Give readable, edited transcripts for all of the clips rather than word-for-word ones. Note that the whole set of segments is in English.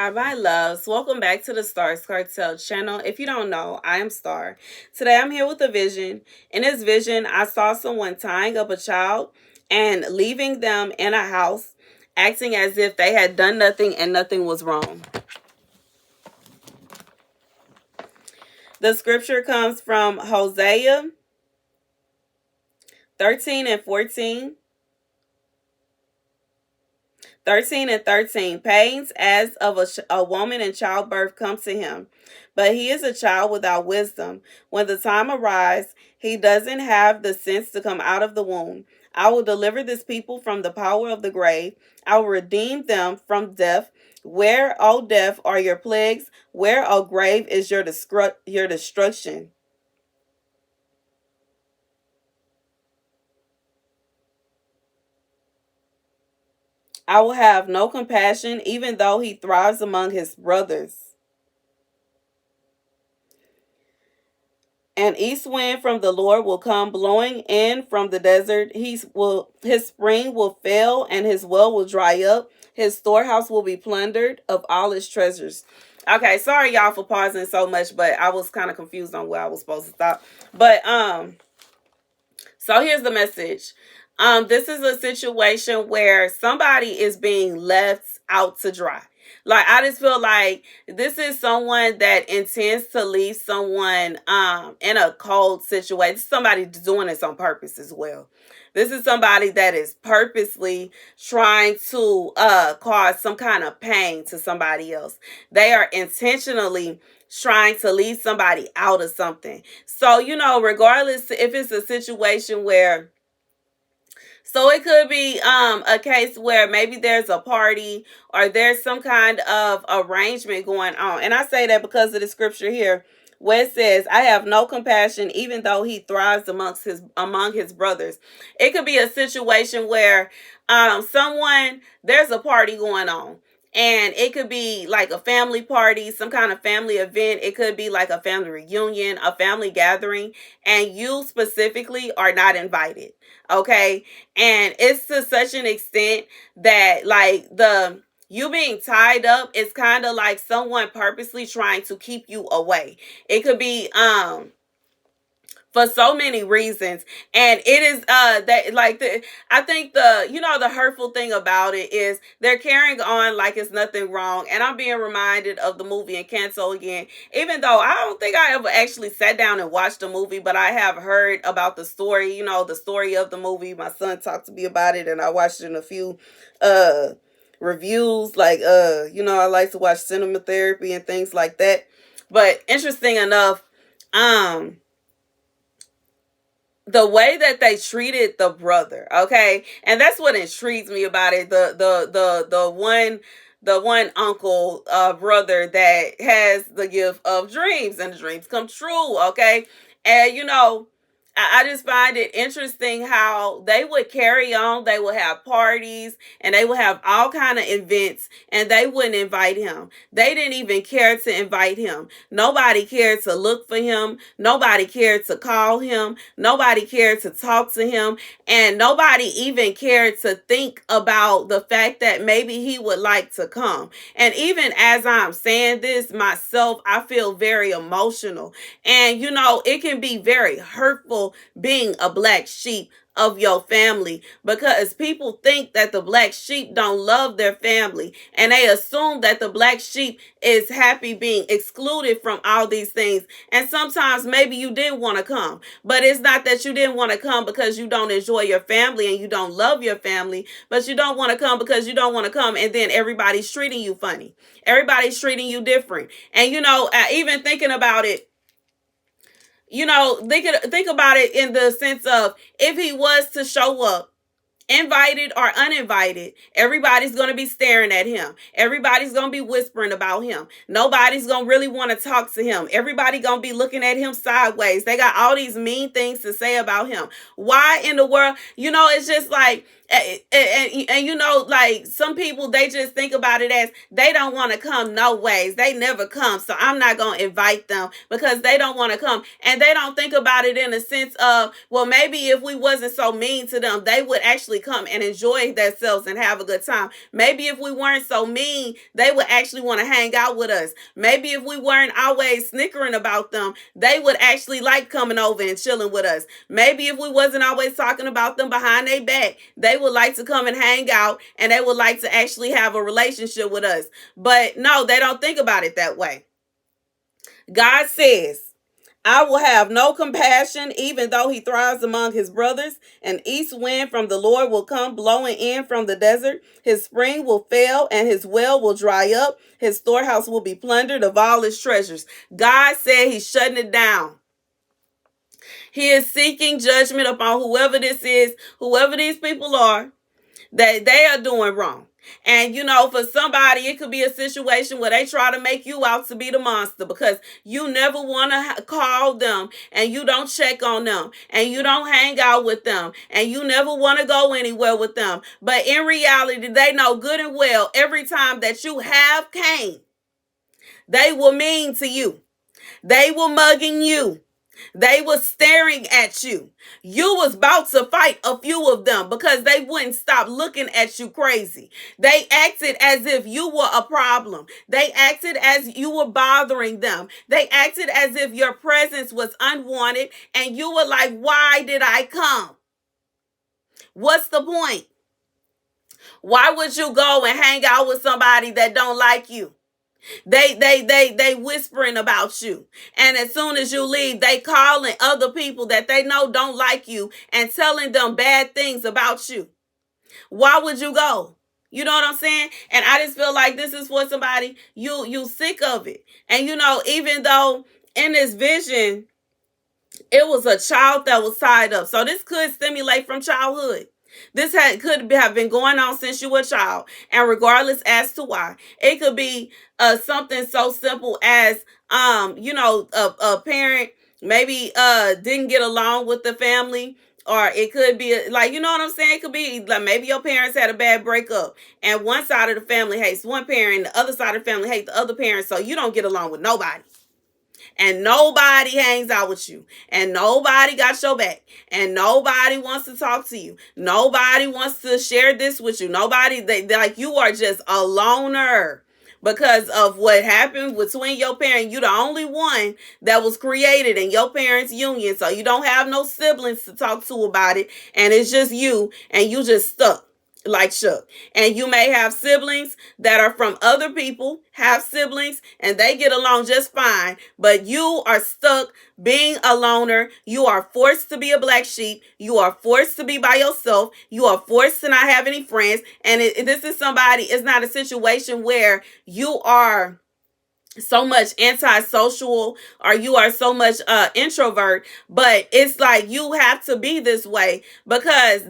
Hi, my loves. Welcome back to the Starscartel channel. If you don't know, I am Star. Today I'm here with a vision. In this vision, I saw someone tying up a child and leaving them in a house, acting as if they had done nothing and nothing was wrong. The scripture comes from Hosea 13 and 14. 13 and 13. Pains as of a woman in childbirth come to him, but he is a child without wisdom. When the time arrives, he doesn't have the sense to come out of the womb. I will deliver this people from the power of the grave. I will redeem them from death. Where, O death, are your plagues? Where, O grave, is your destruction? I will have no compassion, even though he thrives among his brothers. An east wind from the Lord will come blowing in from the desert. His spring will fail and his well will dry up. His storehouse will be plundered of all its treasures. Okay, sorry y'all for pausing so much, but I was kind of confused on where I was supposed to stop. But so here's the message. This is a situation where somebody is being left out to dry. Like, I just feel like this is someone that intends to leave someone in a cold situation. Somebody doing this on purpose as well. This is somebody that is purposely trying to cause some kind of pain to somebody else. They are intentionally trying to leave somebody out of something. So, regardless if it's a situation where, so it could be a case where maybe there's a party or there's some kind of arrangement going on. And I say that because of the scripture here where it says, I have no compassion, even though he thrives among his brothers. It could be a situation where there's a party going on. And it could be like a family party, some kind of family event. It could be like a family reunion, a family gathering, and you specifically are not invited. Okay. And it's to such an extent that like you being tied up is kind of like someone purposely trying to keep you away. It could be for so many reasons, and it is that like I think the hurtful thing about it is they're carrying on like it's nothing wrong. And I'm being reminded of the movie Encanto again, even though I don't think I ever actually sat down and watched the movie, but I have heard about the story, the story of the movie. My son talked to me about it, and I watched it in a few reviews, like I like to watch cinema therapy and things like that. But interesting enough, the way that they treated the brother, okay, and that's what intrigues me about it. The one uncle brother that has the gift of dreams, and the dreams come true, okay. And I just find it interesting how they would carry on. They would have parties and they would have all kind of events, and they wouldn't invite him. They didn't even care to invite him. Nobody cared to look for him. Nobody cared to call him. Nobody cared to talk to him. And nobody even cared to think about the fact that maybe he would like to come. And even as I'm saying this myself, I feel very emotional. And it can be very hurtful being a black sheep of your family, because people think that the black sheep don't love their family, and they assume that the black sheep is happy being excluded from all these things. And sometimes maybe you didn't want to come, but it's not that you didn't want to come because you don't enjoy your family and you don't love your family, but you don't want to come because you don't want to come, and then everybody's treating you funny. Everybody's treating you different. And even thinking about it, think about it in the sense of, if he was to show up, invited or uninvited, everybody's going to be staring at him. Everybody's going to be whispering about him. Nobody's going to really want to talk to him. Everybody going to be looking at him sideways. They got all these mean things to say about him. Why in the world? It's just like, and like some people, they just think about it as they don't want to come no ways. They never come, so I'm not going to invite them because they don't want to come. And they don't think about it in a sense of, well, maybe if we wasn't so mean to them, they would actually come and enjoy themselves and have a good time. Maybe if we weren't so mean, they would actually want to hang out with us. Maybe if we weren't always snickering about them, they would actually like coming over and chilling with us. Maybe if we wasn't always talking about them behind their back, they would like to come and hang out, and they would like to actually have a relationship with us. But no, they don't think about it that way. God says, I will have no compassion, even though he thrives among his brothers. An east wind from the Lord will come blowing in from the desert. His spring will fail, and his well will dry up. His storehouse will be plundered of all his treasures. God said he's shutting it down. He is seeking judgment upon whoever this is, whoever these people are, that they are doing wrong. And for somebody, it could be a situation where they try to make you out to be the monster because you never want to call them, and you don't check on them, and you don't hang out with them, and you never want to go anywhere with them. But in reality, they know good and well every time that you have came, they were mean to you. They were mugging you. They were staring at you. You was about to fight a few of them because they wouldn't stop looking at you crazy. They acted as if you were a problem. They acted as you were bothering them. They acted as if your presence was unwanted, and you were like, why did I come? What's the point? Why would you go and hang out with somebody that don't like you? They whispering about you. And as soon as you leave, they calling other people that they know don't like you and telling them bad things about you. Why would you go? You know what I'm saying? And I just feel like this is for somebody, you sick of it. And even though in this vision, it was a child that was tied up. So this could stimulate from childhood. This could have been going on since you were a child, and regardless as to why, it could be something so simple as a parent maybe didn't get along with the family, or it could be like, you know what I'm saying? It could be like maybe your parents had a bad breakup, and one side of the family hates one parent, and the other side of the family hates the other parent, so you don't get along with nobody. And nobody hangs out with you, and nobody got your back, and nobody wants to talk to you. Nobody wants to share this with you. Nobody, like, you are just a loner because of what happened between your parents. You're the only one that was created in your parents' union, so you don't have no siblings to talk to about it, and it's just you, and you just stuck like Shook. And you may have siblings that are from other people, have siblings, and they get along just fine, but you are stuck being a loner. You are forced to be a black sheep. You are forced to be by yourself. You are forced to not have any friends. And this is somebody, it's not a situation where you are so much antisocial or you are so much introvert, but it's like you have to be this way because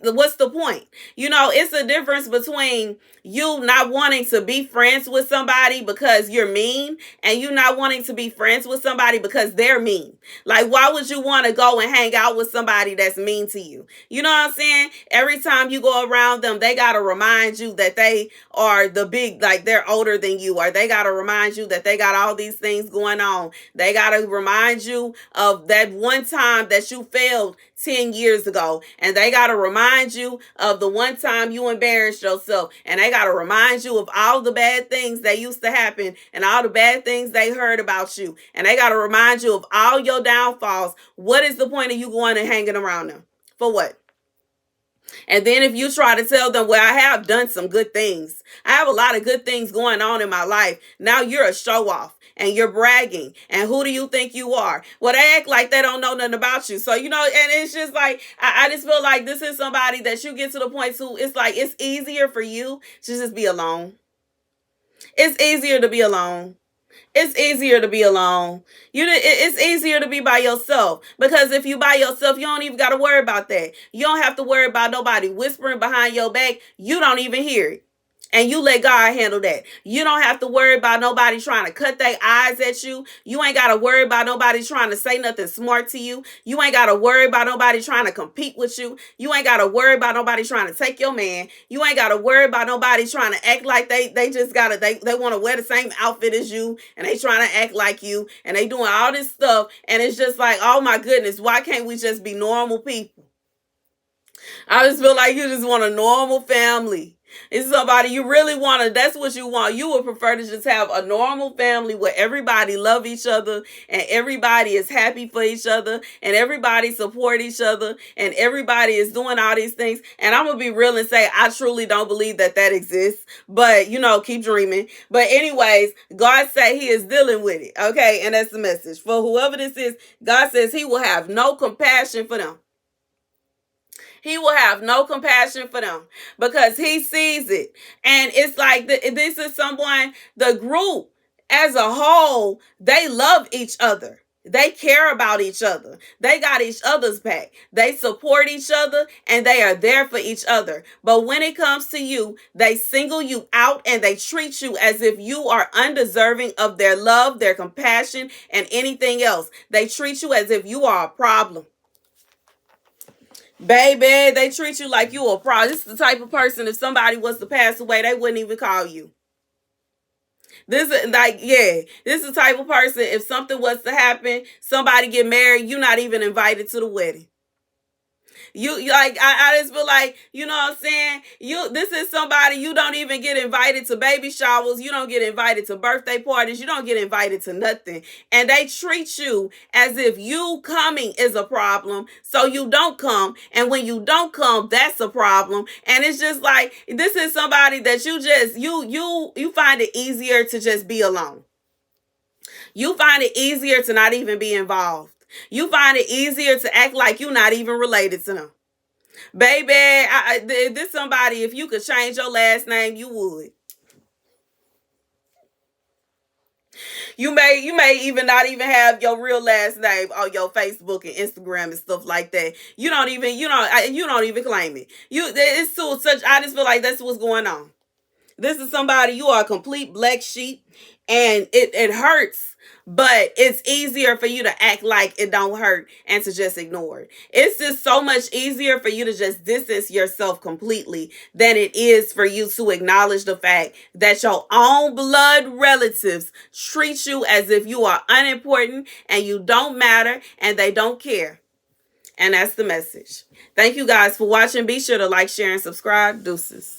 what's the point? It's a difference between you not wanting to be friends with somebody because you're mean, and you not wanting to be friends with somebody because they're mean. Like, why would you want to go and hang out with somebody that's mean to you? You know what I'm saying? Every time you go around them, they got to remind you that they are the big, like they're older than you, or they got to remind you that they got all these things going on. They got to remind you of that one time that you failed 10 years ago, and they got to remind you of the one time you embarrassed yourself, and they got to remind you of all the bad things that used to happen and all the bad things they heard about you, and they got to remind you of all your downfalls. What is the point of you going and hanging around them? For what? And then if you try to tell them, well, I have done some good things, I have a lot of good things going on in my life, now you're a show off and you're bragging. And who do you think you are? Well, they act like they don't know nothing about you. So, and it's just like, I just feel like this is somebody that you get to the point to, it's like, it's easier for you to just be alone. It's easier to be alone. It's easier to be alone. It's easier to be by yourself, because if you by yourself, you don't even got to worry about that. You don't have to worry about nobody whispering behind your back. You don't even hear it. And you let God handle that. You don't have to worry about nobody trying to cut their eyes at you. You ain't got to worry about nobody trying to say nothing smart to you. You ain't got to worry about nobody trying to compete with you. You ain't got to worry about nobody trying to take your man. You ain't got to worry about nobody trying to act like they just got to, they want to wear the same outfit as you, and they trying to act like you, and they doing all this stuff. And it's just like, oh my goodness, why can't we just be normal people? I just feel like you just want a normal family. It's somebody you really want to, that's what you want. You would prefer to just have a normal family where everybody love each other and everybody is happy for each other and everybody support each other and everybody is doing all these things. And I'm going to be real and say, I truly don't believe that that exists, but keep dreaming. But anyways, God say he is dealing with it. Okay. And that's the message for whoever this is. God says he will have no compassion for them. He will have no compassion for them because he sees it. And it's like this is someone, the group as a whole, they love each other. They care about each other. They got each other's back. They support each other and they are there for each other. But when it comes to you, they single you out and they treat you as if you are undeserving of their love, their compassion, and anything else. They treat you as if you are a problem. Baby, they treat you like you a problem. This is the type of person, if somebody was to pass away, they wouldn't even call you. This is like, yeah, this is the type of person, if something was to happen, somebody get married, you're not even invited to the wedding. You like, I just feel like, you know what I'm saying? This is somebody, you don't even get invited to baby showers, you don't get invited to birthday parties, you don't get invited to nothing. And they treat you as if you coming is a problem, so you don't come. And when you don't come, that's a problem. And it's just like, this is somebody that you just you find it easier to just be alone. You find it easier to not even be involved. You find it easier to act like you're not even related to them. Baby, this somebody, if you could change your last name, you would. You may even not even have your real last name on your Facebook and Instagram and stuff like that. You don't even claim it. It's so such. I just feel like that's what's going on. This is somebody, you are a complete black sheep, and it hurts, but it's easier for you to act like it don't hurt and to just ignore it. It's just so much easier for you to just distance yourself completely than it is for you to acknowledge the fact that your own blood relatives treat you as if you are unimportant and you don't matter and they don't care. And that's the message. Thank you guys for watching. Be sure to like, share, and subscribe. Deuces.